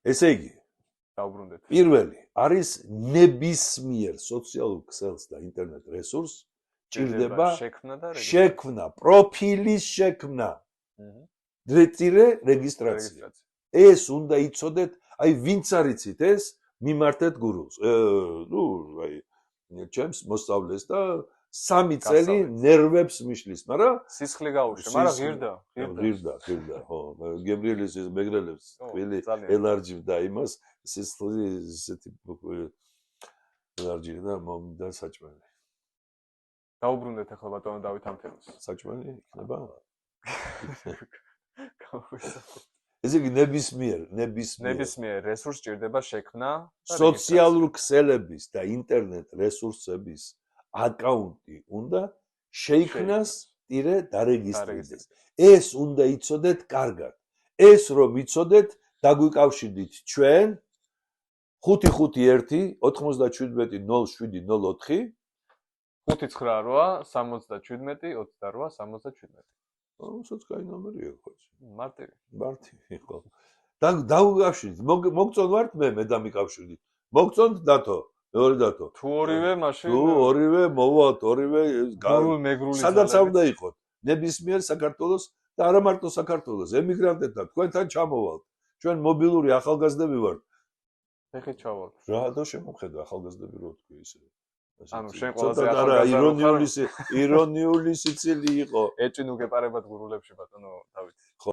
ესე იგი, დაუბრუნდეთ. პირველი არის ნებისმიერ სოციალურ ქსელს და ინტერნეტ რესურსს ჭირდება შექმნა, პროფილის შექმნა. რეგისტრაცია. ეს უნდა იცოდეთ, აი ვინც არიცით ეს, მიმართეთ გურულს. ჩემს მოსწავლეს და 3 წელი ნერვებს მიშლის, მაგრამ სისხლი გაუშვე, მაგრამ ღირდა, ხო, გებრიელის მეგრელებს ყველი ელარჯივდა იმას, სისხლი ისეთი ელარჯივდა მომდა საჭმელი. დაუბრუნდეთ ახლა ბატონო დავით ამ თემას. საჭმელი იქნება? ესე იგი ნებისმიერ რესურსს ჭირდება შექმნა სოციალურ ქსელების და ინტერნეტ რესურსების აკაუნტი უნდა შეიქმნას დარეგისტრდეს. ეს უნდა იცოდეთ კარგად. ეს რომ იცოდეთ, დაგვიკავშირდით ჩვენ 551 970704 598 77 28 77. აუსაც კაი ნომერია ხო? მარტივი ხო. დაგვიკავშირდით. მოგწონ ვართ მე დამიკავშირდით. მოგწონთ დათო, მეორე დათო. თუ ორივე მაშინ თუ ორივე მოვალთ, ორივე მეგრული სადაც უნდა იყოთ. ნებისმიერ საქართველოს და არა მარტო საქართველოს, ემიგრანტებთან თქვენთან ჩამოვალთ. ჩვენ მობილური ახალგაზრდები ვართ. ეხეთ ჩავალ. რა შემოხედა ახალგაზრდები რო თქვი ისე. ანუ შენ ყველაზე ახალგაზრდა ირონიული სიცილი იყო. ეჭინ უგეპარებად გურულებში ბატონო დავით.